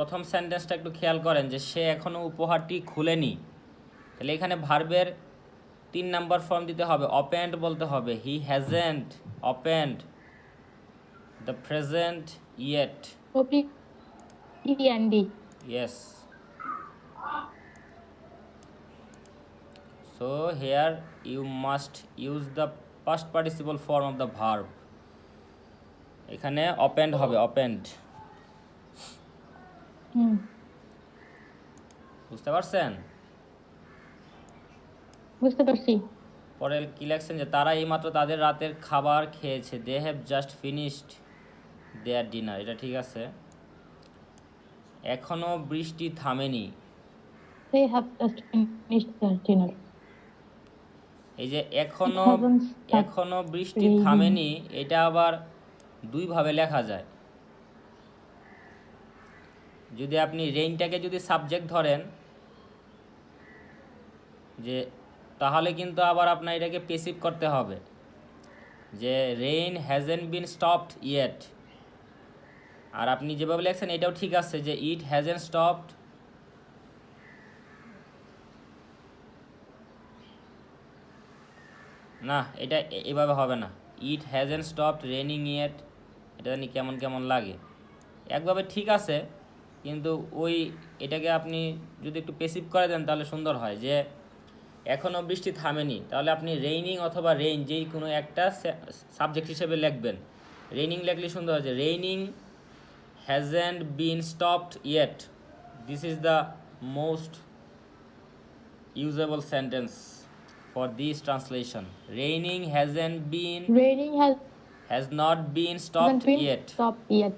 প্রথম সেন্টেন্সটা একটু খেয়াল করেন যে সে এখনও উপহারটি খুলেনি, তাহলে এখানে ভার্বের 3 নাম্বার ফর্ম দিতে হবে, ওপেন্ড বলতে হবে। He hasn't opened the present yet. OPEND. Yes. So here you must use the past participle form of the verb. এখানে opened হবে, opened. বুঝতে পারছেন? বুঝতে পারছি। পরে কি লিখছেন যে তারা এইমাত্র তাদের রাতের খাবার খেয়েছে। They have just finished their dinner. এটা ঠিক আছে। এখনো বৃষ্টি থামেনি। They have just finished their dinner. এই যে এখনো It hasn't stopped এখনো বৃষ্টি raining. থামেনি, এটা আবার দুইভাবে লেখা যায়। যদি আপনি রেইনটাকে যদি সাবজেক্ট ধরেন যে, তাহলে কিন্তু আবার আপনার এটাকে পেসিভ করতে হবে যে rain hasn't been stopped yet. আর আপনি যেভাবে লেখছেন এটাও ঠিক আছে যে ইট হ্যাজেন্ট স্টপড। না, এটা এভাবে হবে না। ইট হ্যাজেন্ট স্টপড রেইনিং ইয়েট, এটা জানি কেমন কেমন লাগে। একভাবে ঠিক আছে, কিন্তু ওই এটাকে আপনি যদি একটু পেসিভ করে দেন তাহলে সুন্দর হয় যে এখনও বৃষ্টি থামেনি, তাহলে আপনি রেইনিং অথবা রেইন যেই কোনো একটা সাবজেক্ট হিসেবে লিখবেন। রেইনিং লিখলে সুন্দর হয় যে raining hasn't been stopped yet. This is the most usable sentence for this translation. Raining hasn't been Raining has not been hasn't stopped been yet. stopped yet.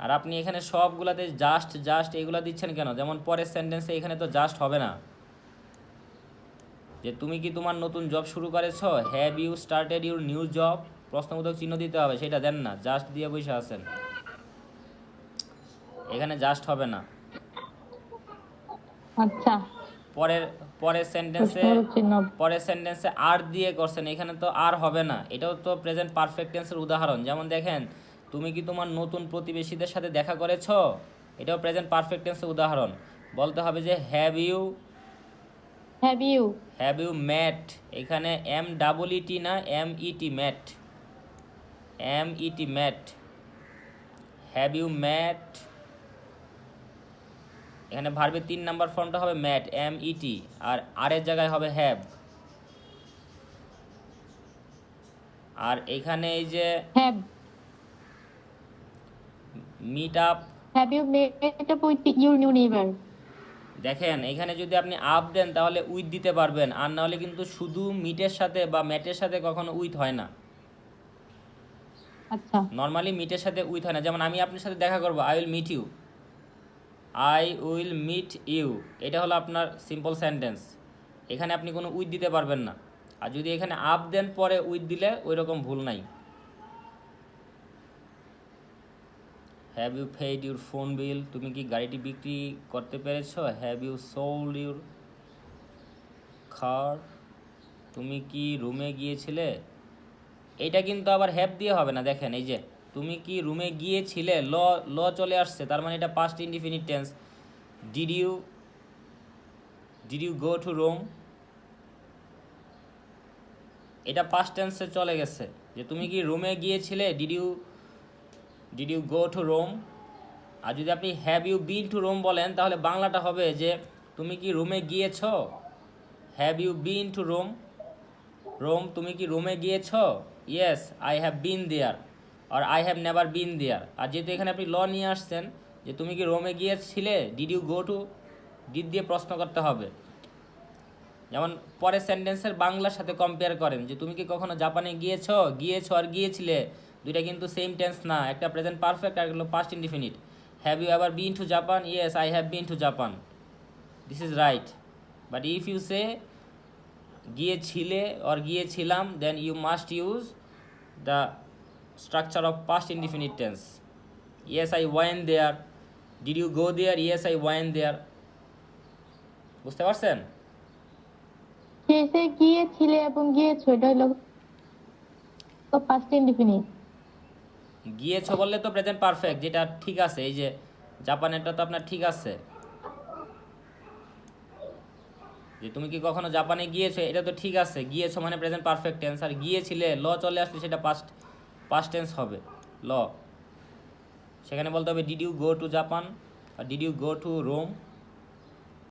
আর আপনি এখানে সবগুলাতে জাস্ট জাস্ট এগুলা দিচ্ছেন কেন? যেমন পরের সেন্টেন্সে এখানে তো জাস্ট হবে না, যে তুমি কি তোমার নতুন জব শুরু করেছো, have you started your new job, প্রশ্নবোধক চিহ্ন দিতে হবে, সেটা দেন না, জাস্ট দিয়ে বসে আছেন। এখানে জাস্ট হবে না। আচ্ছা, পরের সেন্টেন্সে আর দিয়ে করছেন, এখানে তো আর হবে না। এটাও তো প্রেজেন্ট পারফেক্ট টেন্সের উদাহরণ। যেমন দেখেন, তুমি কি তোমার নতুন প্রতিবেশীদের সাথে দেখা করেছো, এটাও প্রেজেন্ট পারফেক্ট টেন্সের উদাহরণ। বলতে হবে যে হ্যাভ ইউ মেট। এখানে MEET না, MET met, MET have you met. এখানে ভার্বের 3 নাম্বার ফর্মটা হবে ম্যাট, MET, আর এর জায়গায় হবে হ্যাভ। আর এখানে এই যে meet up, have you met up with your new neighbour. দেখেন এখানে যদি আপনি আপ দেন তাহলে উইথ দিতে পারবেন, আর না হলে কিন্তু শুধু মিটের সাথে বা ম্যাটের সাথে কখনো উইথ হয় না। আচ্ছা, নর্মালি মিটের সাথে উইথ হয় না। যেমন আমি আপনার সাথে দেখা করব, আই উইল মিট ইউ, এটা হলো আপনার সিম্পল সেন্টেন্স। এখানে আপনি কোনো উইথ দিতে পারবেন না। আর যদি এখানে আপ দেন পরে উইথ দিলে ওই রকম ভুল নাই। Have you paid your phone bill, তুমি কি গাড়িটি বিক্রি করতে পেরেছো। Have you sold your car, তুমি কি রুমে গিয়েছিলে। এইটা কিন্তু আবার হ্যাভ দিয়ে হবে না। দেখেন এই যে তুমি কি রুমে গিয়েছিলে, ল চলে আসছে, তার মানে এটা past indefinite tense. Did you go to Rome, এটা পাস্ট টেন্সে চলে গেছে, যে তুমি কি রুমে গিয়েছিলে, did you go to Rome. আর যদি আপনি have you been to Rome বলেন তাহলে বাংলাটা হবে যে তুমি কি রোমে গিয়েছ। Have you been to Rome, তুমি কি রোমে গিয়েছ। Yes I have been there, আর I have never been there. আর যেহেতু এখানে আপনি ল নিয়ে আসছেন যে তুমি কি রোমে গিয়েছিলে, did you go to, did দিয়ে প্রশ্ন করতে হবে। যেমন পরের সেন্টেন্সের বাংলার সাথে কম্পেয়ার করেন যে তুমি কি কখনো জাপানে গিয়েছো আর গিয়েছিলে, দুইটা কিন্তু সেম টেন্স না, একটা প্রেজেন্ট পারফেক্ট আর হলো past indefinite. Have you ever been to Japan, yes I have been to Japan, this is right. But if you say গিয়েছিলে or গিয়েছিলাম, then you must use the structure of past indefinite tense. Yes I went there, did you go there, yes I went there. বুঝতে পারছেন? সে গিয়েছিলে এবং গিয়েছো, এটা হলো past indefinite. গিয়েছো বললে তো প্রেজেন্ট পারফেক্ট, যেটা ঠিক আছে। এই যে জাপানেরটা তো আপনার ঠিক আছে, যে তুমি কি কখনো জাপানে গিয়েছো, এটা তো ঠিক আছে। গিয়েছো মানে প্রেজেন্ট পারফেক্ট টেন্স, আর গিয়েছিলে ল চলে আসলে সেটা পাস্ট পাস্ট টেন্স হবে ল। সেখানে বলতে হবে did you go to Japan, আর did you go to Rome.